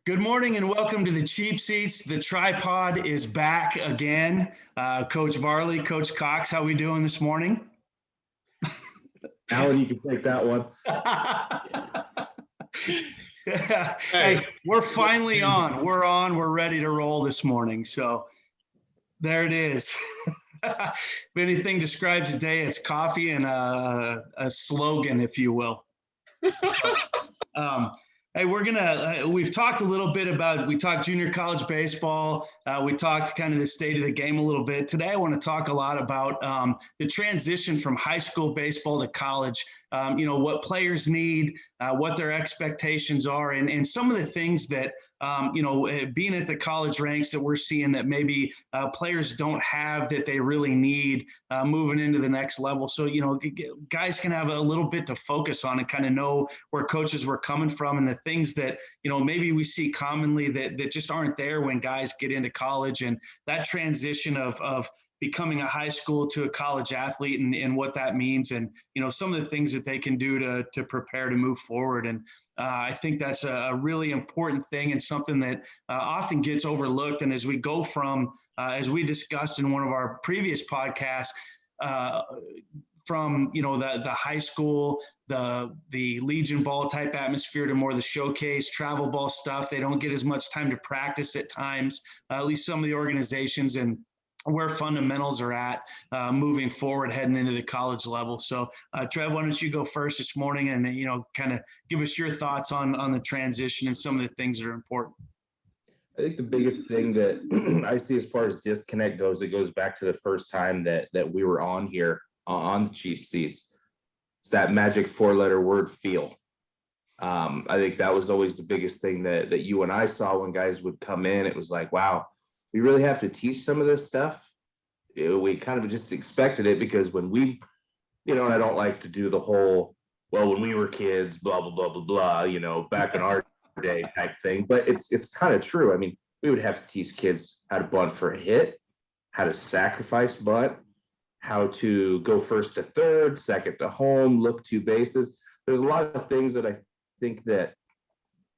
Good morning and welcome to the Cheap Seats. The tripod is back again. Coach Varley, Coach Cox, how we doing this morning? Alan, you can take that one. Hey, we're finally on. We're on. We're ready to roll this morning. So there it is. If anything describes the day, it's coffee and a slogan, if you will. Hey, we've talked a little bit we talked junior college baseball. We talked kind of the state of the game a little bit. Today, I want to talk a lot about the transition from high school baseball to college, what players need, what their expectations are, and some of the things that, being at the college ranks that we're seeing that maybe players don't have that they really need moving into the next level. So, guys can have a little bit to focus on and kind of know where coaches were coming from and the things that, maybe we see commonly that just aren't there when guys get into college, and that transition of becoming a high school to a college athlete and what that means, and some of the things that they can do to prepare to move forward. And I think that's a really important thing and something that often gets overlooked. And as we go from, as we discussed in one of our previous podcasts, from the high school, the Legion ball type atmosphere to more the showcase travel ball stuff, they don't get as much time to practice at times, at least some of the organizations, and where fundamentals are at moving forward, heading into the college level. So Trev, why don't you go first this morning and, kind of give us your thoughts on the transition and some of the things that are important. I think the biggest thing that I see as far as disconnect goes, it goes back to the first time that we were on here on the Cheap Seats. It's that magic 4-letter word, feel. I think that was always the biggest thing that you and I saw when guys would come in. It was like, wow, we really have to teach some of this stuff. We kind of just expected it because when we, and I don't like to do the whole, well, when we were kids, blah, blah, blah, blah, blah, back in our day type thing. But it's kind of true. I mean, we would have to teach kids how to bunt for a hit, how to sacrifice bunt, how to go first to third, second to home, look 2 bases. There's a lot of things that I think that,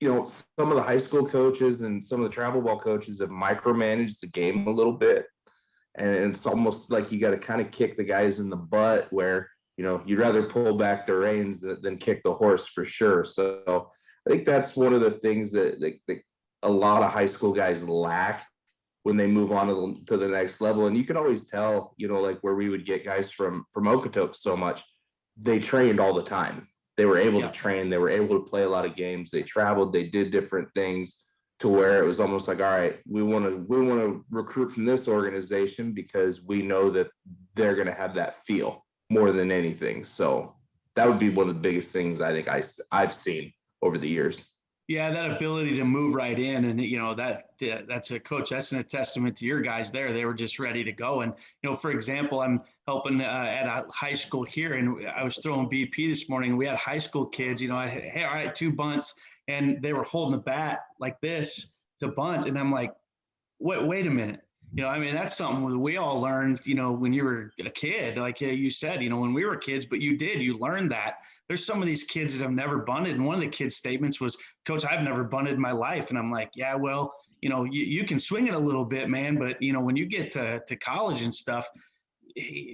some of the high school coaches and some of the travel ball coaches have micromanaged the game a little bit. And it's almost like you got to kind of kick the guys in the butt where, you'd rather pull back the reins than kick the horse for sure. So I think that's one of the things that a lot of high school guys lack when they move on to the next level. And you can always tell, like where we would get guys from Okotoks so much, they trained all the time. They were able to train. They were able to play a lot of games. They traveled. They did different things to where it was almost like, all right, we want to recruit from this organization because we know that they're going to have that feel more than anything. So that would be one of the biggest things I think I've seen over the years. Yeah, that ability to move right in, and that's a coach. That's a testament to your guys there. They were just ready to go. And for example, I'm helping at a high school here, and I was throwing BP this morning. And we had high school kids. I had, hey, all right, 2 bunts, and they were holding the bat like this to bunt, and I'm like, wait a minute. That's something we all learned, when you were a kid, like you said, when we were kids, but you learned that. There's some of these kids that have never bunted. And one of the kids' statements was, Coach, I've never bunted in my life. And I'm like, yeah, well, you can swing it a little bit, man. But, when you get to college and stuff,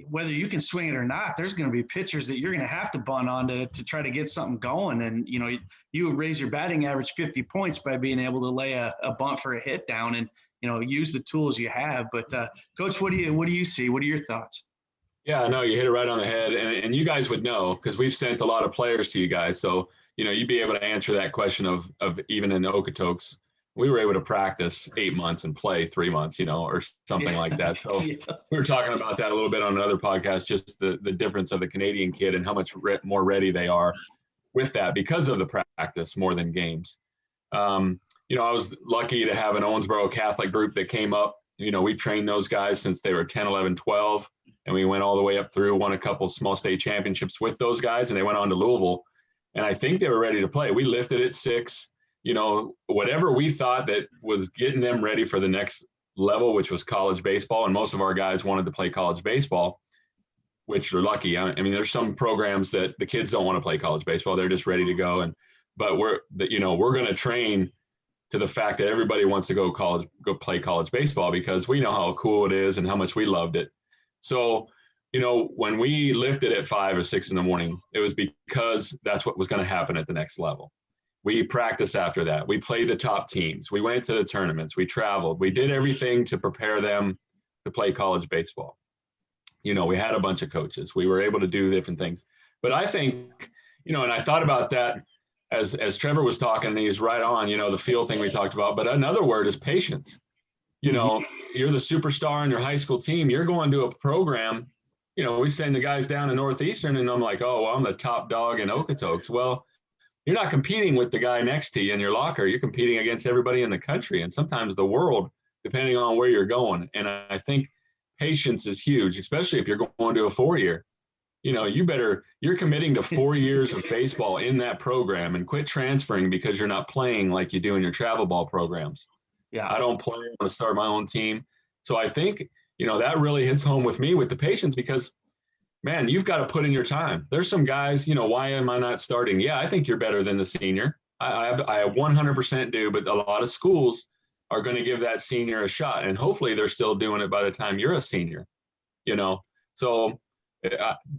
whether you can swing it or not, there's going to be pitchers that you're going to have to bunt on to try to get something going. And, you would raise your batting average 50 points by being able to lay a bunt for a hit down and, use the tools you have. But Coach, what do you see? What are your thoughts? Yeah, no, you hit it right on the head. And you guys would know because we've sent a lot of players to you guys. So, you'd be able to answer that question of even in Okotoks, we were able to practice 8 months and play 3 months, or something like that. So we were talking about that a little bit on another podcast, just the difference of the Canadian kid and how much more ready they are with that because of the practice more than games. I was lucky to have an Owensboro Catholic group that came up. We trained those guys since they were 10, 11, 12, and we went all the way up through, won a couple small state championships with those guys, and they went on to Louisville. And I think they were ready to play. We lifted at 6, whatever we thought that was getting them ready for the next level, which was college baseball. And most of our guys wanted to play college baseball, which are lucky. There's some programs that the kids don't want to play college baseball. They're just ready to go. But we're going to train to the fact that everybody wants to go play college baseball because we know how cool it is and how much we loved it. So, when we lifted at 5 or 6 in the morning, it was because that's what was going to happen at the next level. We practiced after that. We played the top teams. We went to the tournaments. We traveled. We did everything to prepare them to play college baseball. We had a bunch of coaches. We were able to do different things. But I think, and I thought about that as Trevor was talking, and he's right on, the feel thing we talked about. But another word is patience. You're the superstar on your high school team. You're going to a program. We send the guys down to Northeastern, and I'm like, oh, well, I'm the top dog in Okotoks. Well, you're not competing with the guy next to you in your locker. You're competing against everybody in the country and sometimes the world, depending on where you're going. And I think patience is huge, especially if you're going to a 4-year. You're committing to 4 years of baseball in that program and quit transferring because you're not playing like you do in your travel ball programs. Yeah. I don't play. I want to start my own team. So I think, that really hits home with me with the patience because, man, you've got to put in your time. There's some guys, why am I not starting? Yeah, I think you're better than the senior. I 100% do, but a lot of schools are going to give that senior a shot. And hopefully they're still doing it by the time you're a senior, So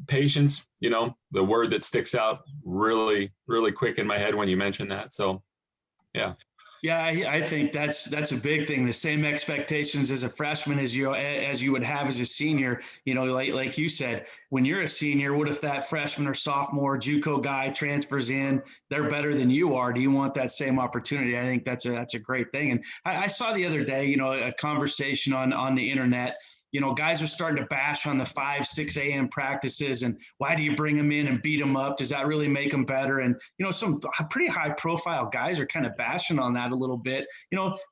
patience, the word that sticks out really, really quick in my head when you mention that. So, yeah. Yeah, I think that's a big thing. The same expectations as a freshman as you would have as a senior. Like you said, when you're a senior, what if that freshman or sophomore JUCO guy transfers in? They're better than you are. Do you want that same opportunity? I think that's a great thing. And I saw the other day, a conversation on the internet. Guys are starting to bash on the 5, 6 a.m. practices and why do you bring them in and beat them up? Does that really make them better? And, some pretty high profile guys are kind of bashing on that a little bit.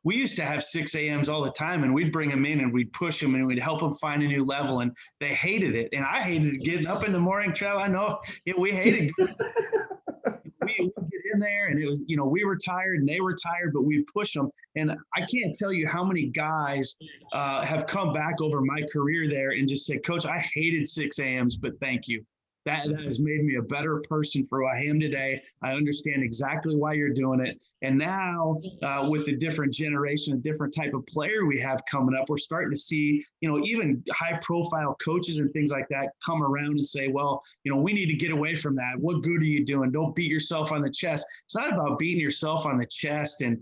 We used to have 6 a.m.s all the time and we'd bring them in and we'd push them and we'd help them find a new level. And they hated it. And I hated getting up in the morning, Trev. I know we hated we would get in there and it was, we were tired and they were tired, but we'd push them. And I can't tell you how many guys have come back over my career there and just said, Coach, I hated 6 a.m.s, but thank you. That has made me a better person for who I am today. I understand exactly why you're doing it. And now with the different generation, a different type of player we have coming up, we're starting to see, even high profile coaches and things like that come around and say, well, we need to get away from that. What good are you doing? Don't beat yourself on the chest. It's not about beating yourself on the chest and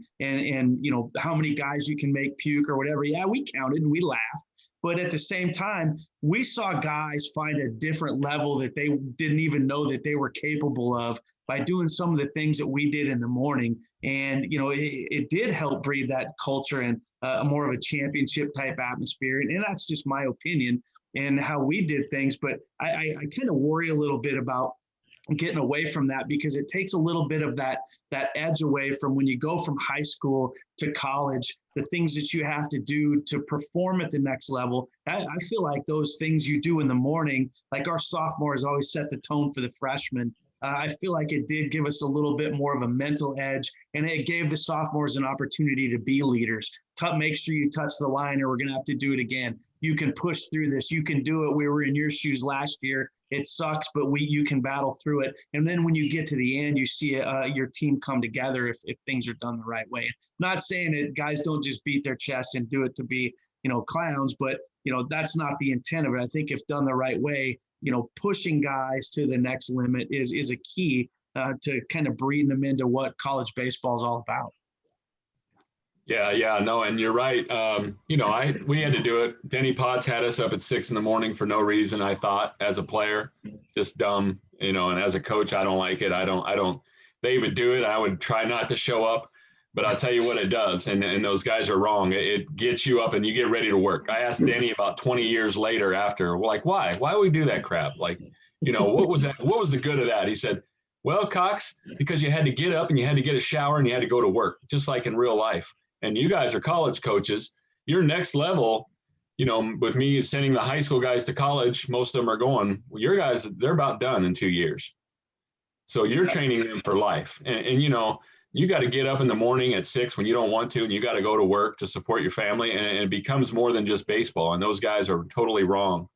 how many guys you can make puke or whatever. Yeah, we counted and we laughed. But at the same time, we saw guys find a different level that they didn't even know that they were capable of by doing some of the things that we did in the morning. And, it did help breed that culture and more of a championship type atmosphere. And that's just my opinion and how we did things. But I kind of worry a little bit about getting away from that because it takes a little bit of that edge away from when you go from high school to college, the things that you have to do to perform at the next level. I feel like those things you do in the morning, like our sophomores always set the tone for the freshmen. I feel like it did give us a little bit more of a mental edge, and it gave the sophomores an opportunity to be leaders. Make sure you touch the line or we're going to have to do it again. You can push through this. You can do it. We were in your shoes last year. It sucks, but you can battle through it. And then when you get to the end, you see your team come together if things are done the right way. Not saying that guys don't just beat their chest and do it to be, clowns, but, that's not the intent of it. I think if done the right way, pushing guys to the next limit is a key to kind of breeding them into what college baseball is all about. Yeah, no, and you're right. We had to do it. Denny Potts had us up at 6 a.m. for no reason. I thought as a player, just dumb, and as a coach, I don't like it. I don't. They would do it. I would try not to show up, but I'll tell you what it does. And those guys are wrong. It gets you up and you get ready to work. I asked Denny about 20 years later after, like, why would we do that crap? Like, what was that? What was the good of that? He said, well, Cox, because you had to get up and you had to get a shower and you had to go to work, just like in real life. And you guys are college coaches. Your next level, with me sending the high school guys to college, most of them are going, well, your guys, they're about done in 2 years. So you're training them for life. And you got to get up in the morning at 6 when you don't want to, and you got to go to work to support your family. And it becomes more than just baseball. And those guys are totally wrong.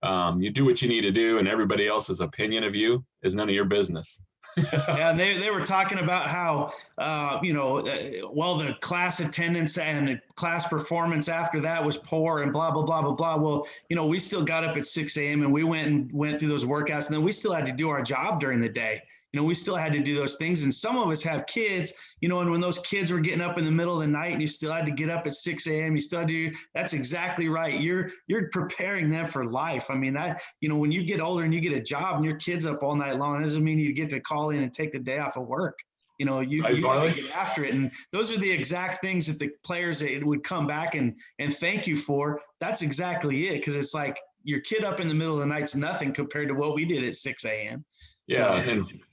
You do what you need to do, and everybody else's opinion of you is none of your business. Yeah, and they were talking about how, well, the class attendance and the class performance after that was poor and blah, blah, blah, blah, blah. Well, we still got up at 6 a.m. and we went through those workouts, and then we still had to do our job during the day. We still had to do those things. And some of us have kids, and when those kids were getting up in the middle of the night and you still had to get up at 6 a.m., you still had to do, that's exactly right. You're preparing them for life. I mean, that, when you get older and you get a job and your kid's up all night long, that doesn't mean you get to call in and take the day off of work. You got to get after it. And those are the exact things that the players would come back and thank you for. That's exactly it. Cause it's like your kid up in the middle of the night's nothing compared to what we did at 6 a.m. Yeah,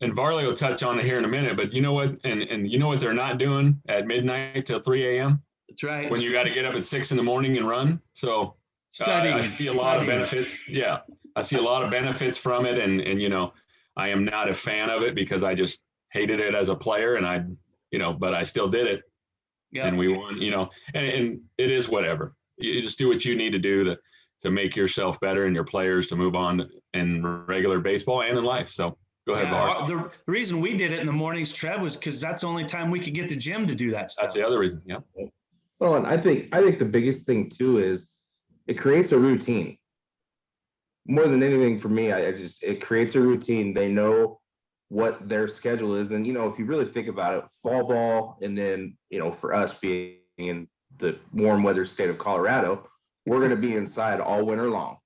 and Varley will touch on it here in a minute, but you know what? And you know what they're not doing at midnight till 3 a.m.? That's right. When you got to get up at 6 in the morning and run. So I see a lot of benefits. Yeah, I see a lot of benefits from it, and I am not a fan of it because I just hated it as a player, and but I still did it. Yeah. And we won. And it is whatever. You just do what you need to do to make yourself better and your players to move on in regular baseball and in life. So. Go ahead, Bar. The reason we did it in the mornings, Trev, was because that's the only time we could get the gym to do that stuff. That's the other reason. Yeah. Well, and I think the biggest thing too is it creates a routine. More than anything for me, it creates a routine. They know what their schedule is. And, if you really think about it, fall ball, and then, for us being in the warm weather state of Colorado, we're going to be inside all winter long.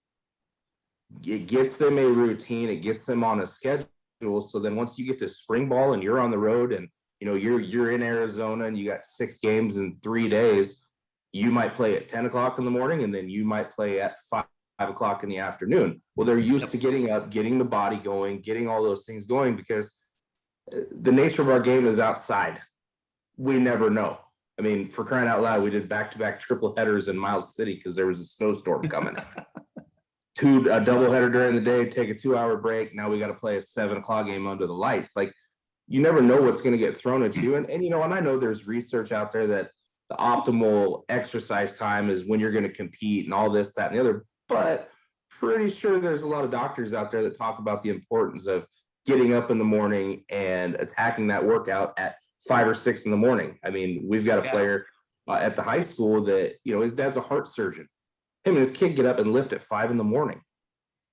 It gets them a routine. It gets them on a schedule. So then once you get to spring ball and you're on the road and, you're in Arizona and you got 6 games in 3 days, you might play at 10 o'clock in the morning, and then you might play at 5 o'clock in the afternoon. Well, they're used to getting up, getting the body going, getting all those things going, because the nature of our game is outside. We never know. I mean, for crying out loud, we did back-to-back triple headers in Miles City because there was a snowstorm coming. A doubleheader during the day, take a 2-hour break. Now we got to play a 7 o'clock game under the lights. Like, you never know what's going to get thrown at you. And I know there's research out there that the optimal exercise time is when you're going to compete and all this, that, and the other. But pretty sure there's a lot of doctors out there that talk about the importance of getting up in the morning and attacking that workout at 5 or 6 in the morning. I mean, we've got a player at the high school that, his dad's a heart surgeon. Him and his kid get up and lift at 5 in the morning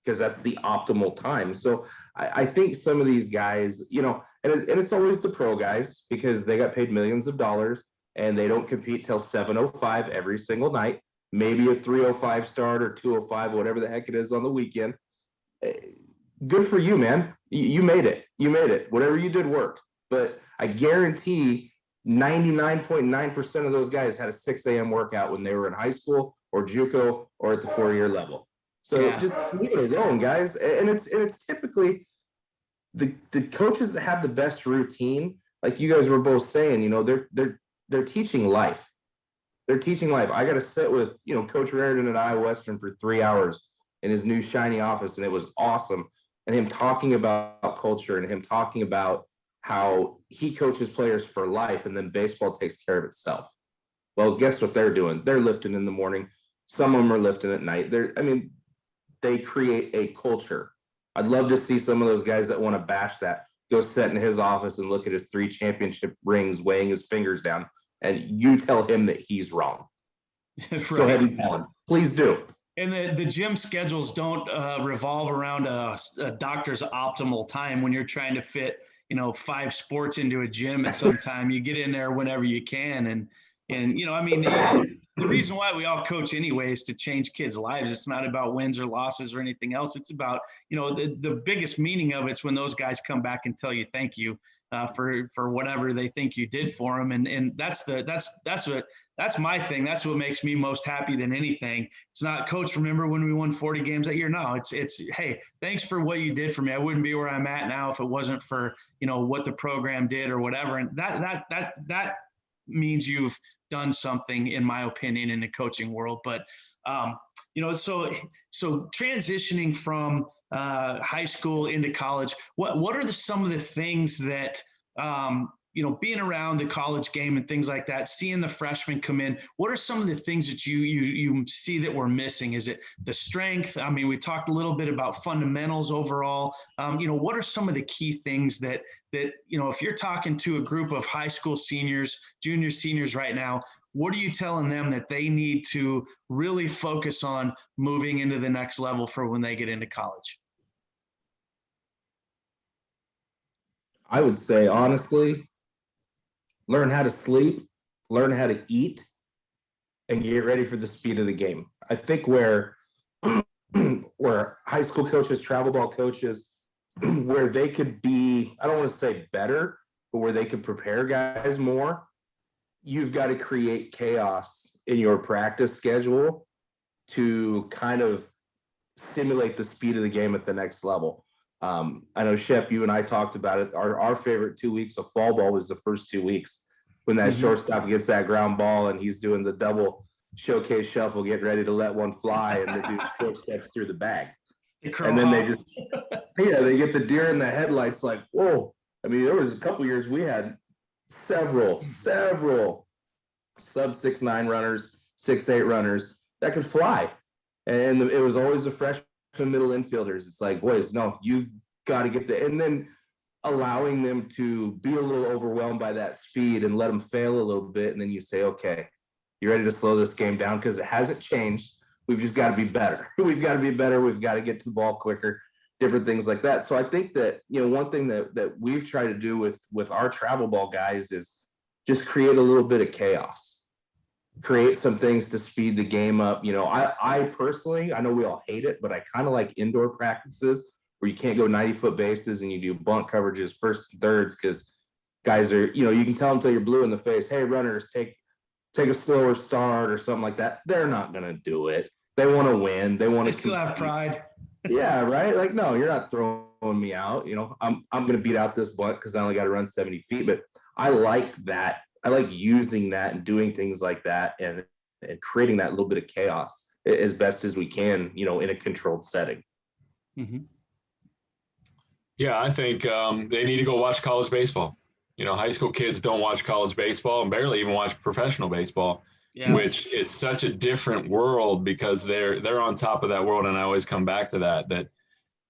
because that's the optimal time. So I think some of these guys, and it's always the pro guys because they got paid millions of dollars and they don't compete till 7:05 every single night, maybe a 3:05 start or 2:05, whatever the heck it is on the weekend. Good for you, man. You made it. Whatever you did worked. But I guarantee 99.9% of those guys had a 6 a.m. workout when they were in high school or JUCO or at the 4-year level. So just leave it alone, guys. And it's typically the coaches that have the best routine, like you guys were both saying, they're teaching life. They're teaching life. I got to sit with, Coach Raridan at Iowa Western for 3 hours in his new shiny office, and it was awesome. And him talking about culture and him talking about how he coaches players for life, and then baseball takes care of itself. Well, guess what they're doing? They're lifting in the morning. Some of them are lifting at night. They create a culture. I'd love to see some of those guys that want to bash that go sit in his office and look at his 3 championship rings, weighing his fingers down, and you tell him that he's wrong. Right. Go ahead and tell him. Please do. And the gym schedules don't revolve around a doctor's optimal time when you're trying to fit, 5 sports into a gym at some time. You get in there whenever you can. And the reason why we all coach anyway is to change kids' lives. It's not about wins or losses or anything else. It's about, the biggest meaning of it's when those guys come back and tell you thank you for whatever they think you did for them. And that's my thing. That's what makes me most happy than anything. It's not, Coach, remember when we won 40 games that year? No, it's hey, thanks for what you did for me. I wouldn't be where I'm at now if it wasn't for, what the program did or whatever. And that means you've done something, in my opinion, in the coaching world. But so transitioning from high school into college, what are some of the things that being around the college game and things like that, seeing the freshmen come in, what are some of the things that you see that we're missing? Is it the strength? I mean, we talked a little bit about fundamentals overall. What are some of the key things that if you're talking to a group of high school seniors, junior seniors right now, what are you telling them that they need to really focus on moving into the next level for when they get into college? I would say, honestly, learn how to sleep, learn how to eat, and get ready for the speed of the game. I think where high school coaches, travel ball coaches, where they could be, I don't want to say better, but where they could prepare guys more, you've got to create chaos in your practice schedule to kind of simulate the speed of the game at the next level. I know, Shep, you and I talked about it. Our favorite 2 weeks of fall ball was the first 2 weeks when that shortstop gets that ground ball and he's doing the double showcase shuffle, getting ready to let one fly, and the dude short steps through the bag. And then they they get the deer in the headlights like, whoa. I mean, there was a couple years we had several sub 6'9" runners, 6'8" runners that could fly. And it was always the freshman middle infielders. It's like, boys, no, you've got to get and then allowing them to be a little overwhelmed by that speed and let them fail a little bit. And then you say, okay, you ready to slow this game down? Because it hasn't changed. We've just got to be better. We've got to be better. We've got to get to the ball quicker, different things like that. So I think that, one thing that we've tried to do with our travel ball guys is just create a little bit of chaos, create some things to speed the game up. I personally, I know we all hate it, but I kind of like indoor practices where you can't go 90-foot bases and you do bunt coverages, first and thirds, because guys are, you can tell them until you're blue in the face, hey, runners, take a slower start or something like that. They're not going to do it. They want to win. They want to still have pride. Yeah, right. Like, no, you're not throwing me out. I'm going to beat out this bunt because I only got to run 70 feet. But I like that. I like using that and doing things like that and creating that little bit of chaos as best as we can, in a controlled setting. Mm-hmm. Yeah, I think they need to go watch college baseball. High school kids don't watch college baseball and barely even watch professional baseball, which it's such a different world because they're on top of that world. And I always come back to that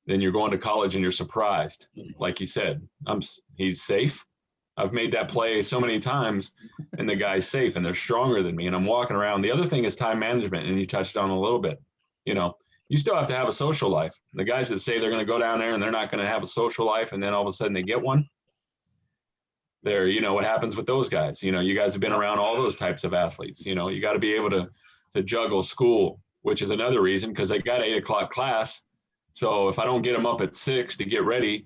then you're going to college and you're surprised. Like you said, he's safe. I've made that play so many times and the guy's safe and they're stronger than me. And I'm walking around. The other thing is time management. And you touched on a little bit, you still have to have a social life. The guys that say they're going to go down there and they're not going to have a social life and then all of a sudden they get one, what happens with those guys? You guys have been around all those types of athletes. You got to be able to juggle school, which is another reason because they got 8 o'clock class. So if I don't get them up at 6 to get ready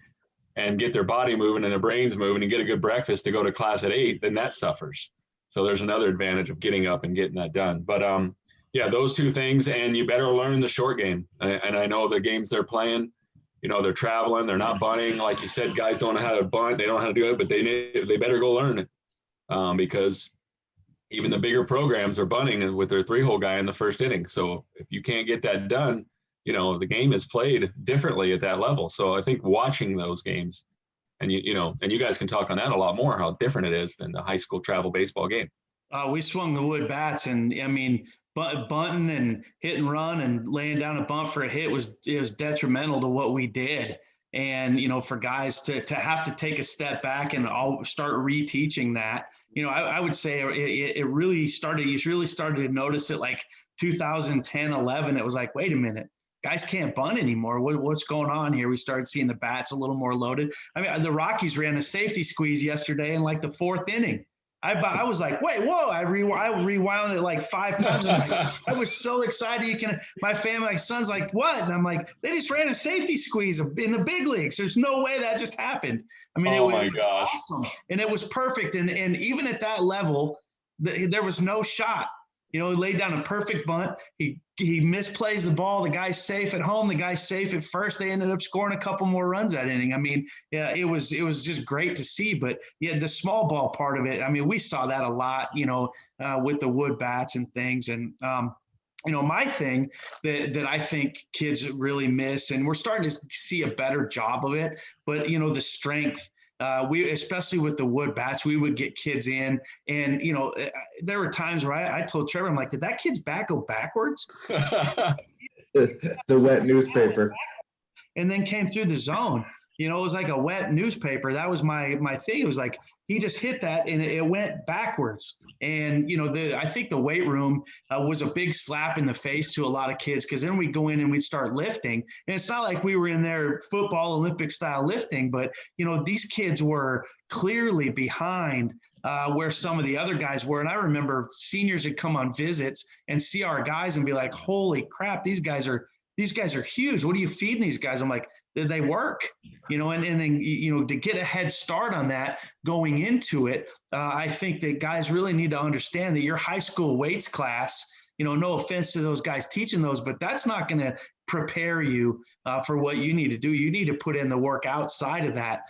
and get their body moving and their brains moving and get a good breakfast to go to class at 8, then that suffers. So there's another advantage of getting up and getting that done. But those two things, and you better learn the short game. And I know the games they're playing, they're traveling, they're not bunting. Like you said, guys don't know how to bunt, they don't know how to do it, but they better go learn it because even the bigger programs are bunting with their 3-hole guy in the first inning. So if you can't get that done, the game is played differently at that level. So I think watching those games, and you guys can talk on that a lot more, how different it is than the high school travel baseball game. We swung the wood bats, and I mean, bunting and hit and run and laying down a bunt for a hit was detrimental to what we did. And, for guys to have to take a step back and all start reteaching that, I would say it really started, you really started to notice it like 2010, 11. It was like, wait a minute, guys can't bunt anymore. What's going on here? We started seeing the bats a little more loaded. I mean, the Rockies ran a safety squeeze yesterday in like the 4th inning. I was like, wait, whoa! I rewound it like 5 times. I was so excited. My son's like, what? And I'm like, they just ran a safety squeeze in the big leagues. There's no way that just happened. I mean, it was awesome, and it was perfect. And even at that level, there was no shot. He laid down a perfect bunt. He misplays the ball. The guy's safe at home. The guy's safe at first. They ended up scoring a couple more runs that inning. I mean, yeah, it was just great to see. But yeah, the small ball part of it, I mean, we saw that a lot, with the wood bats and things. And my thing that I think kids really miss, and we're starting to see a better job of it, but the strength. We, especially with the wood bats, we would get kids in, and there were times where I told Trevor, I'm like, did that kid's bat go backwards? The wet newspaper. And then came through the zone. It was like a wet newspaper. That was my thing. It was like he just hit that and it went backwards. And I think the weight room was a big slap in the face to a lot of kids, because then we go in and we start lifting, and it's not like we were in there football Olympic style lifting, but these kids were clearly behind where some of the other guys were. And I remember seniors would come on visits and see our guys and be like, "Holy crap, these guys are huge. What are you feeding these guys?" I'm like, "Did they work?" And then, to get a head start on that going into it, I think that guys really need to understand that your high school weights class, no offense to those guys teaching those, but that's not going to prepare you for what you need to do. You need to put in the work outside of that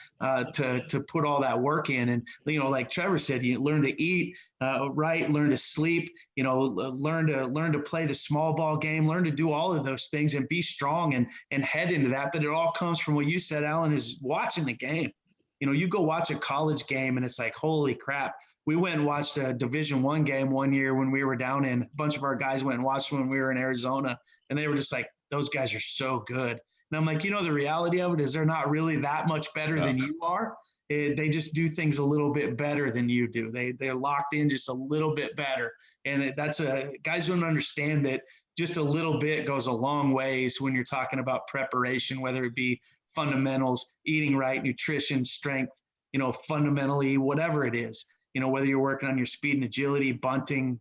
to put all that work in. And, like Trevor said, you learn to eat right, learn to sleep, learn to play the small ball game, learn to do all of those things and be strong and head into that. But it all comes from what you said, Alan, is watching the game. You go watch a college game and it's like, holy crap. We went and watched a Division I game one year when we were down in. A bunch of our guys went and watched when we were in Arizona, and they were just like, those guys are so good. And I'm like, the reality of it is they're not really that much better than you are. They just do things a little bit better than you do. They're locked in just a little bit better. And guys don't understand that just a little bit goes a long ways when you're talking about preparation, whether it be fundamentals, eating right, nutrition, strength, fundamentally, whatever it is. Whether you're working on your speed and agility, bunting,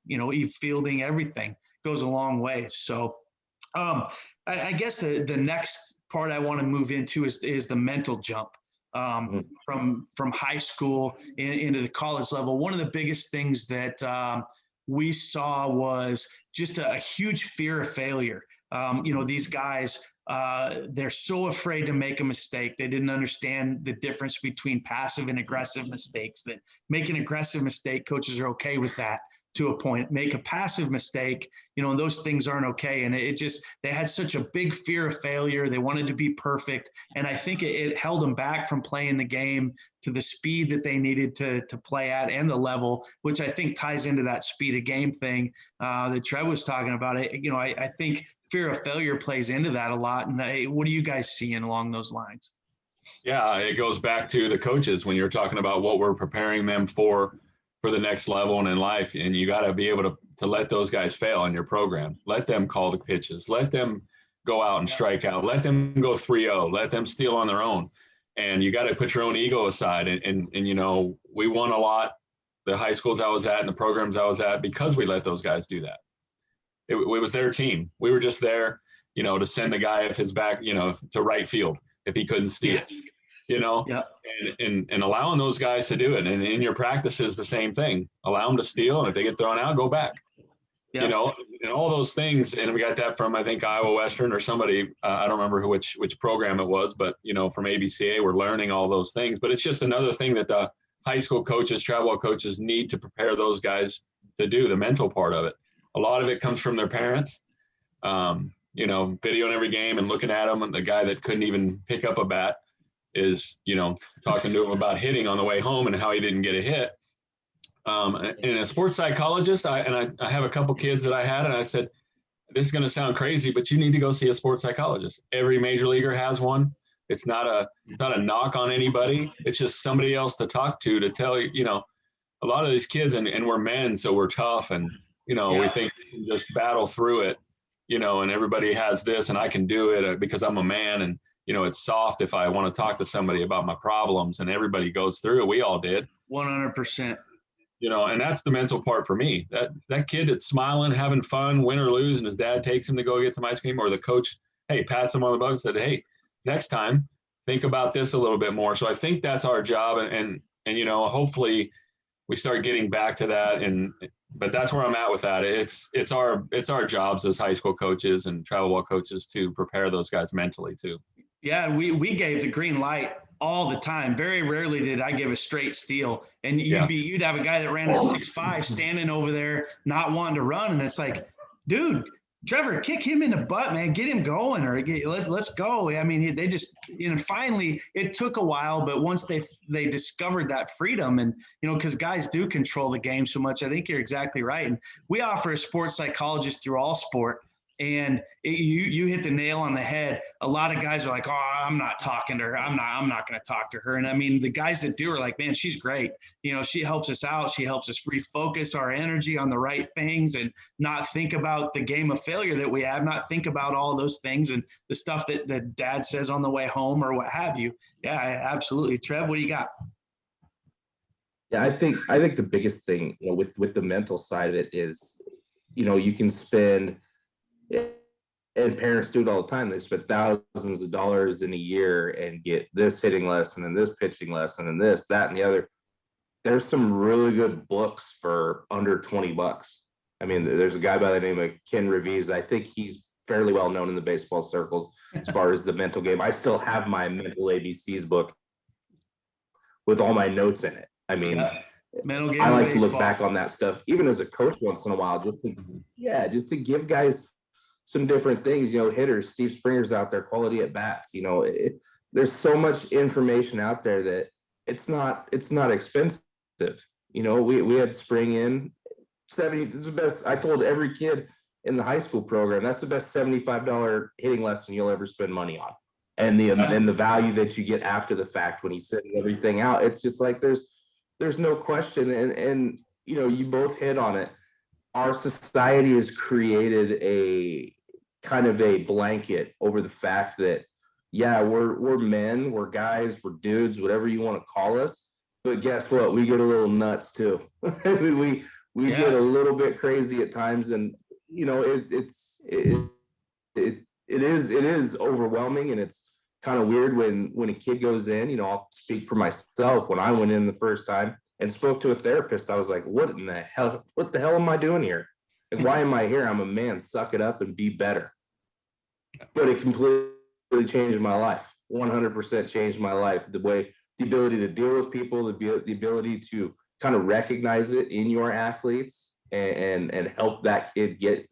fielding, everything goes a long way. So I guess the next part I want to move into is the mental jump from high school into the college level. One of the biggest things that we saw was just a huge fear of failure. These guys, they're so afraid to make a mistake. They didn't understand the difference between passive and aggressive mistakes, that make an aggressive mistake, coaches are okay with that to a point. Make a passive mistake, and those things aren't okay. And they had such a big fear of failure. They wanted to be perfect. And I think it held them back from playing the game to the speed that they needed to play at, and the level, which I think ties into that speed of game thing that Trev was talking about. I think fear of failure plays into that a lot. And what are you guys seeing along those lines? Yeah, it goes back to the coaches when you're talking about what we're preparing them for the next level and in life. And you got to be able to let those guys fail in your program. Let them call the pitches. Let them go out and strike out. Let them go 3-0. Let them steal on their own. And you got to put your own ego aside. And we won a lot, the high schools I was at and the programs I was at, because we let those guys do that. It was their team. We were just there, to send the guy off his back, to right field if he couldn't see it, Yeah. And allowing those guys to do it. And in your practices, the same thing. Allow them to steal, and if they get thrown out, go back. Yeah. And all those things. And we got that from, I think, Iowa Western or somebody. I don't remember which program it was, but from ABCA, we're learning all those things. But it's just another thing that the high school coaches, travel ball coaches need to prepare those guys to do, the mental part of it. A lot of it comes from their parents, videoing every game and looking at them. And the guy that couldn't even pick up a bat is, talking to him about hitting on the way home and how he didn't get a hit. And a sports psychologist, I have a couple kids that I had, and I said, this is going to sound crazy, but you need to go see a sports psychologist. Every major leaguer has one. It's not a knock on anybody. It's just somebody else to talk to tell you, a lot of these kids, and we're men, so we're tough, and we think just battle through it, and everybody has this, and I can do it because I'm a man, and it's soft if I want to talk to somebody about my problems, and everybody goes through it. We all did. 100%. And that's the mental part for me. That kid that's smiling, having fun, win or lose, and his dad takes him to go get some ice cream, or the coach, hey, pats him on the butt and said, hey, next time, think about this a little bit more. So I think that's our job, and hopefully we start getting back to that. But that's where I'm at with that. It's our jobs as high school coaches and travel ball coaches to prepare those guys mentally too. Yeah, we gave the green light all the time. Very rarely did I give a straight steal. And you'd have a guy that ran a 6'5" standing over there not wanting to run, and it's like, dude, Trevor, kick him in the butt, man. Get him going, or let's go. I mean, they just, finally, it took a while, but once they discovered that freedom, and because guys do control the game so much, I think you're exactly right. And we offer a sports psychologist through all sport. And you hit the nail on the head. A lot of guys are like, "Oh, I'm not talking to her. I'm not going to talk to her." And I mean, the guys that do are like, "Man, she's great. She helps us out. She helps us refocus our energy on the right things and not think about the game of failure that we have. Not think about all those things and the stuff that Dad says on the way home or what have you." Yeah, absolutely. Trev, what do you got? Yeah, I think the biggest thing, with the mental side of it is, you can spend, and parents do it all the time. They spend thousands of dollars in a year and get this hitting lesson and this pitching lesson and this, that, and the other. There's some really good books for under $20. I mean, there's a guy by the name of Ken Reeves. I think he's fairly well known in the baseball circles as far as the mental game. I still have my mental ABCs book with all my notes in it. I mean, mental game I like baseball. to look back on that stuff, even as a coach once in a while, just to give guys some different things. Hitters, Steve Springer's out there, quality at bats. There's so much information out there that it's not expensive. We had Spring in 70. This is the best. I told every kid in the high school program, that's the best $75 hitting lesson you'll ever spend money on. And the value that you get after the fact when he sends everything out, it's just like there's no question. And you both hit on it. Our society has created a kind of a blanket over the fact that, yeah, we're men, we're guys, we're dudes, whatever you want to call us. But guess what? We get a little nuts too. we get a little bit crazy at times, and it is overwhelming, and it's kind of weird when a kid goes in. I'll speak for myself. When I went in the first time and spoke to a therapist, I was like, what the hell am I doing here? Like, why am I here? I'm a man. Suck it up and be better. But it completely changed my life. 100% changed my life. The ability to deal with people, the ability to kind of recognize it in your athletes and help that kid get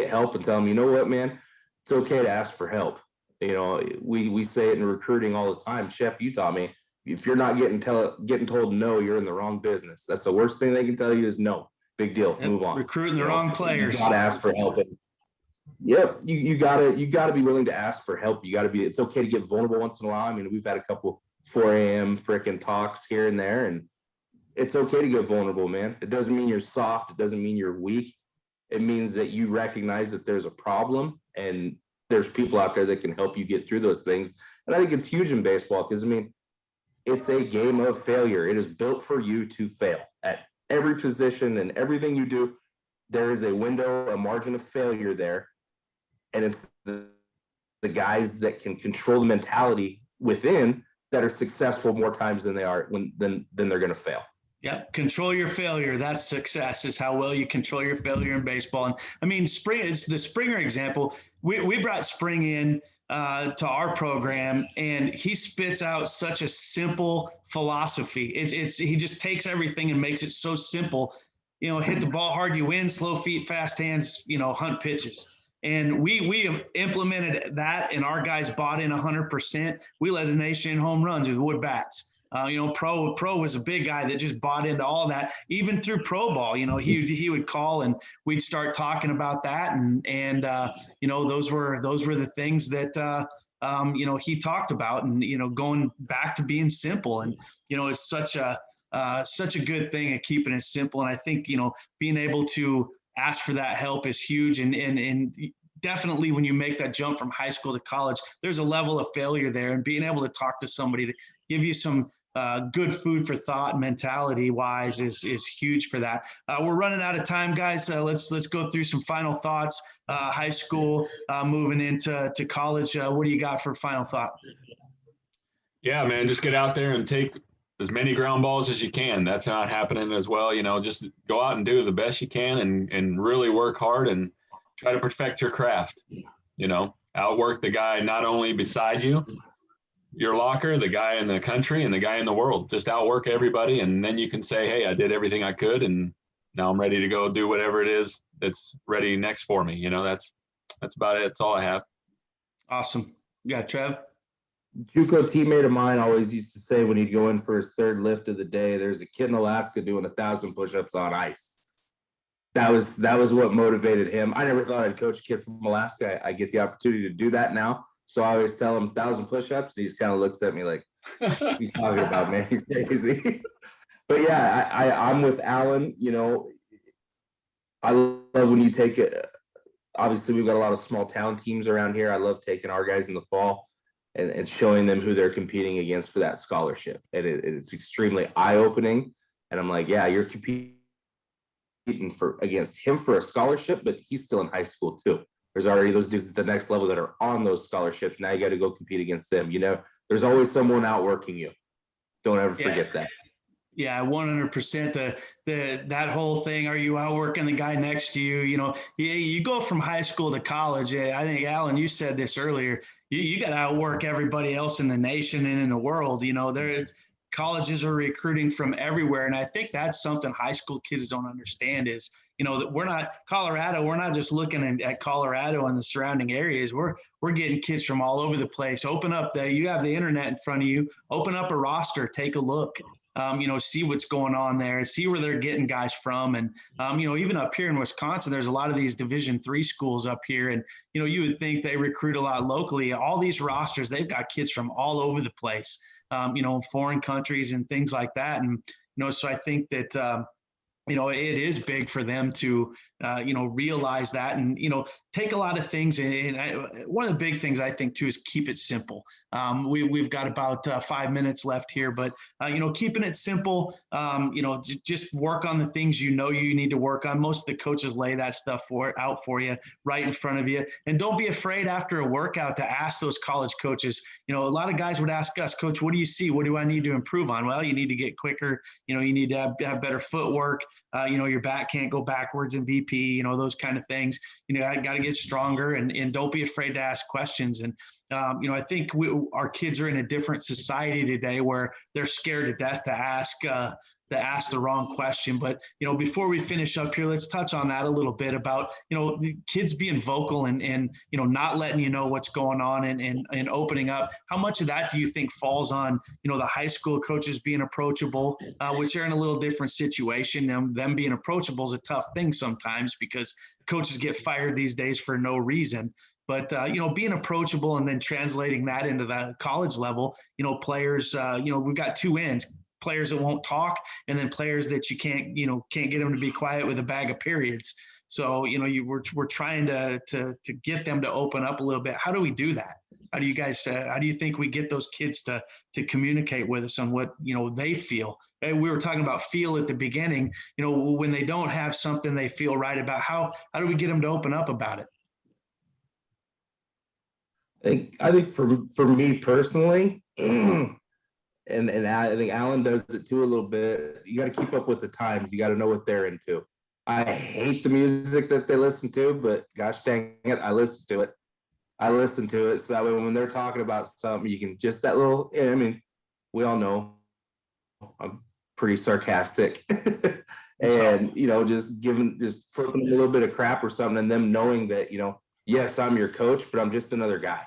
help, and tell them, you know what, man, it's okay to ask for help. We say it in recruiting all the time. Shep, you taught me, if you're not getting told no, you're in the wrong business. That's the worst thing they can tell you is no. Big deal. Move on. Recruiting the wrong players. You gotta ask for help. Yep, you gotta be willing to ask for help. It's okay to get vulnerable once in a while. I mean, we've had a couple 4 a.m. freaking talks here and there, and it's okay to get vulnerable, man. It doesn't mean you're soft. It doesn't mean you're weak. It means that you recognize that there's a problem and there's people out there that can help you get through those things. And I think it's huge in baseball because, I mean, it's a game of failure. It is built for you to fail at every position and everything you do. There is a window, a margin of failure there. And it's the guys that can control the mentality within that are successful more times than they're going to fail. Yeah, control your failure. That's success, is how well you control your failure in baseball. And I mean, Spring is the Springer example. We brought Spring in to our program, and he spits out such a simple philosophy. He just takes everything and makes it so simple. Hit the ball hard, you win. Slow feet, fast hands. Hunt pitches. And we implemented that, and our guys bought in 100%. We led the nation in home runs with wood bats. Pro was a big guy that just bought into all that, even through pro ball. He would call and we'd start talking about that, and those were the things that he talked about, and going back to being simple, and it's such a good thing at keeping it simple. And I think being able to ask for that help is huge, and definitely when you make that jump from high school to college, there's a level of failure there, and being able to talk to somebody that give you some good food for thought mentality wise is huge for that. We're running out of time, guys. Let's go through some final thoughts. High school, moving into college. What do you got for final thought? Yeah, man, just get out there and take as many ground balls as you can. That's not happening as well. Just go out and do the best you can, and really work hard and try to perfect your craft. Outwork the guy not only beside you, your locker, the guy in the country, and the guy in the world. Just outwork everybody, and then you can say, hey, I did everything I could, and now I'm ready to go do whatever it is that's ready next for me. that's about it. That's all I have. Awesome. Yeah, Trev. JUCO teammate of mine always used to say when he'd go in for his third lift of the day, there's a kid in Alaska doing 1,000 push-ups on ice. That was what motivated him. I never thought I'd coach a kid from Alaska. I get the opportunity to do that now. So I always tell him 1,000 push-ups. And he just kind of looks at me like, what are you talking about, man? You're crazy. But yeah, I'm with Alan. You know, I love when you take it. Obviously, we've got a lot of small town teams around here. I love taking our guys in the fall and showing them who they're competing against for that scholarship. And it's extremely eye-opening. And I'm like, yeah, you're competing against him for a scholarship, but he's still in high school too. There's already those dudes at the next level that are on those scholarships. Now you got to go compete against them. You know, there's always someone outworking you. Don't ever forget that. Yeah, 100%. That whole thing. Are you outworking the guy next to you? You know, you go from high school to college. I think Alan, you said this earlier. You got to outwork everybody else in the nation and in the world. You know, colleges are recruiting from everywhere, and I think that's something high school kids don't understand is, you know, that we're not Colorado. We're not just looking at Colorado and the surrounding areas. We're getting kids from all over the place. Open up you have the internet in front of you. Open up a roster. Take a look. You know, see what's going on there, see where they're getting guys from. And, you know, even up here in Wisconsin, there's a lot of these Division III schools up here. And, you know, you would think they recruit a lot locally. All these rosters, they've got kids from all over the place, you know, foreign countries and things like that. And, you know, so I think that, you know, it is big for them to, you know, realize that and, you know, take a lot of things. And one of the big things I think too is keep it simple. We've got about 5 minutes left here, but, you know, keeping it simple, you know, just work on the things you know you need to work on. Most of the coaches lay that stuff out for you right in front of you. And don't be afraid after a workout to ask those college coaches. You know, a lot of guys would ask us, Coach, what do you see? What do I need to improve on? Well, you need to get quicker. You know, you need to have better footwork. You know, your back can't go backwards in BP, you know, those kind of things. You know, I got to get stronger and don't be afraid to ask questions. And, you know, I think our kids are in a different society today where they're scared to death to ask the wrong question. But, you know, before we finish up here, let's touch on that a little bit about, you know, the kids being vocal and you know, not letting you know what's going on and opening up. How much of that do you think falls on, you know, the high school coaches being approachable, which are in a little different situation? Them being approachable is a tough thing sometimes because coaches get fired these days for no reason. But, you know, being approachable and then translating that into the college level, you know, players, you know, we've got two ends. Players that won't talk, and then players that you can't get them to be quiet with a bag of periods. So, you know, we're trying to get them to open up a little bit. How do we do that? How do you guys, how do you think we get those kids to communicate with us on what, you know, they feel? We were talking about feel at the beginning, you know, when they don't have something they feel right about, how do we get them to open up about it? I think for me personally, and I think Alan does it too a little bit. You got to keep up with the times. You got to know what they're into. I hate the music that they listen to, but gosh dang it, I listen to it. So that way when they're talking about something, you can just that little, I mean, we all know I'm pretty sarcastic. And, you know, just flipping a little bit of crap or something and them knowing that, you know, yes, I'm your coach, but I'm just another guy.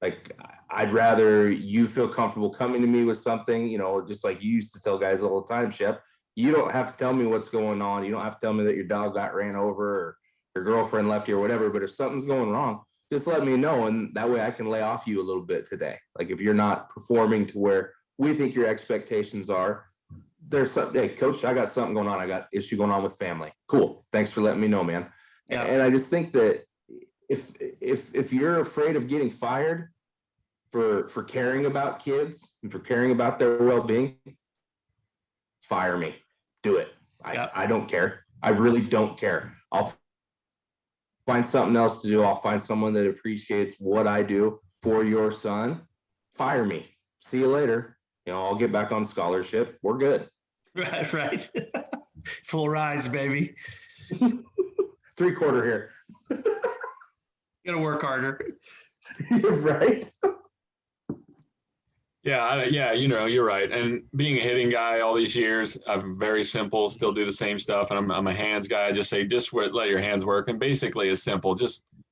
Like, I'd rather you feel comfortable coming to me with something, you know, just like you used to tell guys all the time, Shep. You don't have to tell me what's going on. You don't have to tell me that your dog got ran over or your girlfriend left you or whatever. But if something's going wrong, just let me know. And that way I can lay off you a little bit today. Like if you're not performing to where we think your expectations are, there's something, hey, coach, I got something going on. I got issue going on with family. Cool. Thanks for letting me know, man. Yeah. And I just think that if you're afraid of getting fired for caring about kids and for caring about their well-being, fire me. Do it. I don't care. I really don't care. I'll find something else to do. I'll find someone that appreciates what I do for your son. Fire me. See you later. You know, I'll get back on scholarship. We're good. Right. Full rides, baby. 3/4 here. Gotta work harder. Right. Yeah, you're right. And being a hitting guy all these years, I'm very simple, still do the same stuff. And I'm a hands guy. I just say, let your hands work. And basically it's simple.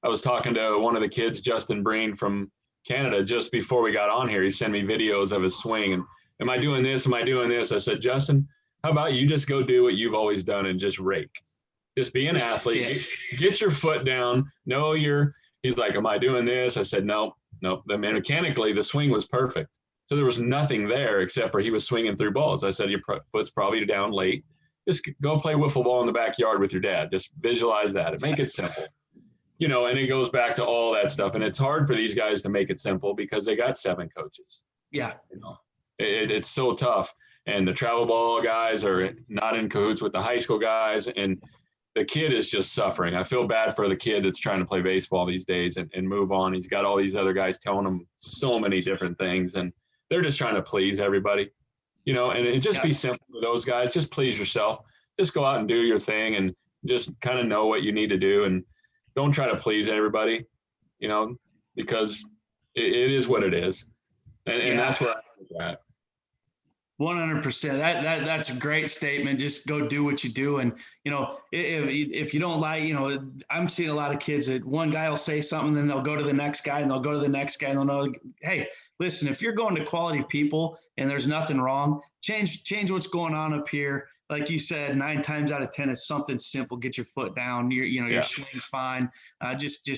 I was talking to one of the kids, Justin Breen from Canada, just before we got on here. He sent me videos of his swing and, am I doing this? Am I doing this? I said, Justin, how about you just go do what you've always done and just rake? Just be an athlete, get your foot down. He's like, am I doing this? I said, no. Mechanically, the swing was perfect. So there was nothing there except for he was swinging through balls. I said, your foot's probably down late. Just go play wiffle ball in the backyard with your dad. Just visualize that and make it simple. And it goes back to all that stuff. And it's hard for these guys to make it simple because they got 7 coaches. Yeah. It's so tough. And the travel ball guys are not in cahoots with the high school guys. And the kid is just suffering. I feel bad for the kid that's trying to play baseball these days and move on. He's got all these other guys telling him so many different things. And they're just trying to please everybody, and just be simple for those guys. Just please yourself. Just go out and do your thing and just kind of know what you need to do. And don't try to please everybody, because it is what it is. And that's where I'm at. 100%. That's a great statement. Just go do what you do. And, if you don't like, I'm seeing a lot of kids that one guy will say something, then they'll go to the next guy and they'll go to the next guy and they'll know, hey, listen, if you're going to quality people and there's nothing wrong, change what's going on up here. Like you said, 9 times out of 10, it's something simple. Get your foot down. Your swing's fine. Just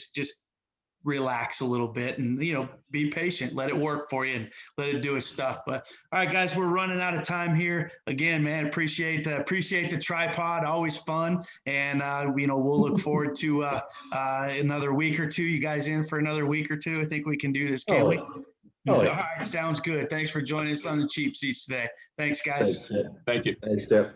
relax a little bit and, be patient, let it work for you and let it do its stuff. But all right, guys, we're running out of time here. Again, man, appreciate the tripod. Always fun. And, we'll look forward to another week or two. You guys in for another week or two? I think we can do this, can't we? All right, sounds good. Thanks for joining us on the Cheap Seats today. Thanks, guys. Thank you. Thank you. Thanks, Jeff.